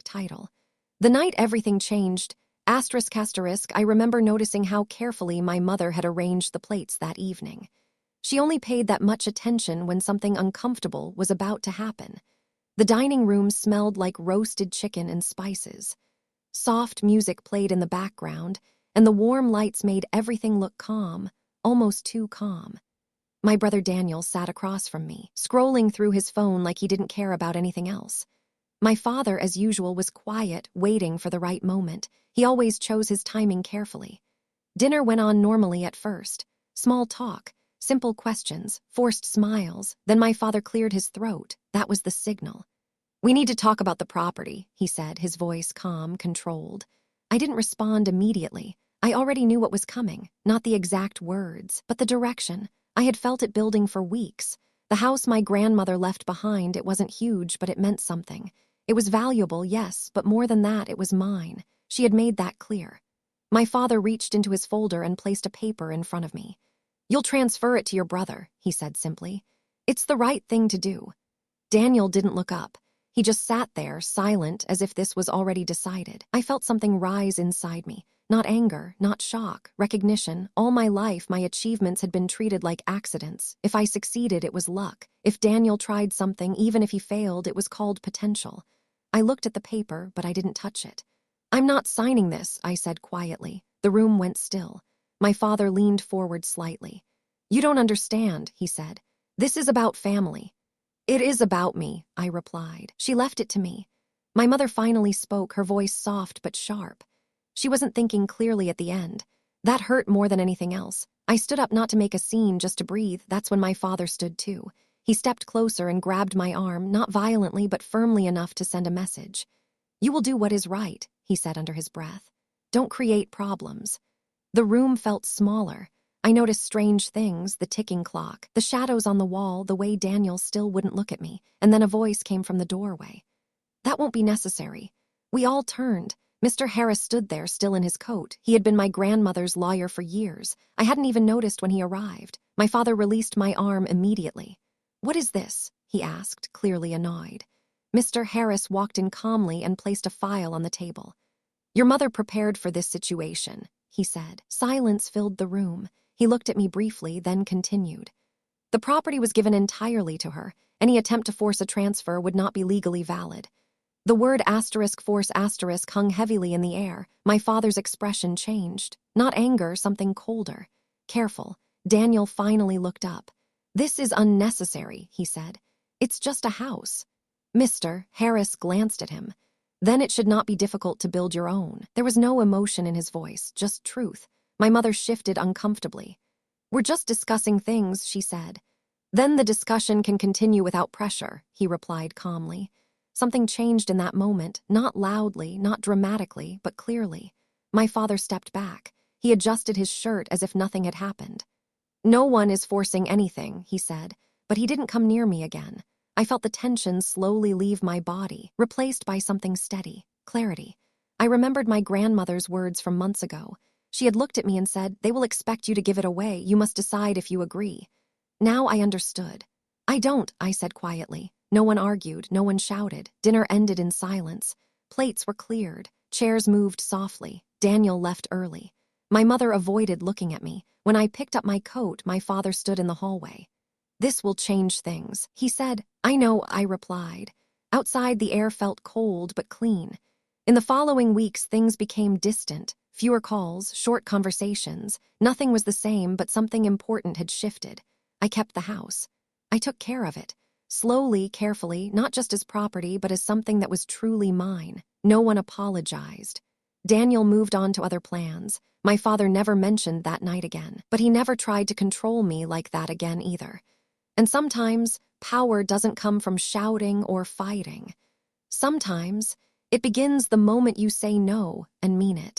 title. The night everything changed, I remember noticing how carefully my mother had arranged the plates that evening. She only paid that much attention when something uncomfortable was about to happen. The dining room smelled like roasted chicken and spices. Soft music played in the background, and the warm lights made everything look calm, almost too calm. My brother Daniel sat across from me, scrolling through his phone like he didn't care about anything else. My father, as usual, was quiet, waiting for the right moment. He always chose his timing carefully. Dinner went on normally at first. Small talk, simple questions, forced smiles. Then my father cleared his throat. That was the signal. "We need to talk about the property," he said, his voice calm, controlled. I didn't respond immediately. I already knew what was coming, not the exact words, but the direction. I had felt it building for weeks. The house my grandmother left behind, it wasn't huge, but it meant something. It was valuable, yes, but more than that, it was mine. She had made that clear. My father reached into his folder and placed a paper in front of me. "You'll transfer it to your brother," he said simply. "It's the right thing to do." Daniel didn't look up. He just sat there, silent, as if this was already decided. I felt something rise inside me. Not anger, not shock, recognition. All my life, my achievements had been treated like accidents. If I succeeded, it was luck. If Daniel tried something, even if he failed, it was called potential. I looked at the paper, but I didn't touch it. "I'm not signing this," I said quietly. The room went still. My father leaned forward slightly. "You don't understand," he said. "This is about family." "It is about me," I replied. She left it to me. My mother finally spoke, her voice soft but sharp. She wasn't thinking clearly at the end. That hurt more than anything else. I stood up, not to make a scene, just to breathe. That's when my father stood too. He stepped closer and grabbed my arm, not violently but firmly enough to send a message. "You will do what is right," he said under his breath. "Don't create problems." The room felt smaller. I noticed strange things, the ticking clock, the shadows on the wall, the way Daniel still wouldn't look at me, and then a voice came from the doorway. "That won't be necessary." We all turned. Mr. Harris stood there, still in his coat. He had been my grandmother's lawyer for years. I hadn't even noticed when he arrived. My father released my arm immediately. "What is this?" he asked, clearly annoyed. Mr. Harris walked in calmly and placed a file on the table. "Your mother prepared for this situation," he said. Silence filled the room. He looked at me briefly, then continued. "The property was given entirely to her. Any attempt to force a transfer would not be legally valid." The word *force* hung heavily in the air. My father's expression changed. Not anger, something colder. Careful. Daniel finally looked up. "This is unnecessary," he said. "It's just a house." Mr. Harris glanced at him. "Then it should not be difficult to build your own." There was no emotion in his voice, just truth. My mother shifted uncomfortably. "We're just discussing things," she said. "Then the discussion can continue without pressure," he replied calmly. Something changed in that moment, not loudly, not dramatically, but clearly. My father stepped back. He adjusted his shirt as if nothing had happened. "No one is forcing anything," he said, but he didn't come near me again. I felt the tension slowly leave my body, replaced by something steady, clarity. I remembered my grandmother's words from months ago. She had looked at me and said, "They will expect you to give it away. You must decide if you agree." Now I understood. "I don't," I said quietly. No one argued, no one shouted. Dinner ended in silence. Plates were cleared. Chairs moved softly. Daniel left early. My mother avoided looking at me. When I picked up my coat, my father stood in the hallway. "This will change things," he said. "I know," I replied. Outside, the air felt cold but clean. In the following weeks, things became distant. Fewer calls, short conversations. Nothing was the same, but something important had shifted. I kept the house. I took care of it. Slowly, carefully, not just as property, but as something that was truly mine. No one apologized. Daniel moved on to other plans. My father never mentioned that night again, but he never tried to control me like that again either. And sometimes, power doesn't come from shouting or fighting. Sometimes, it begins the moment you say no and mean it.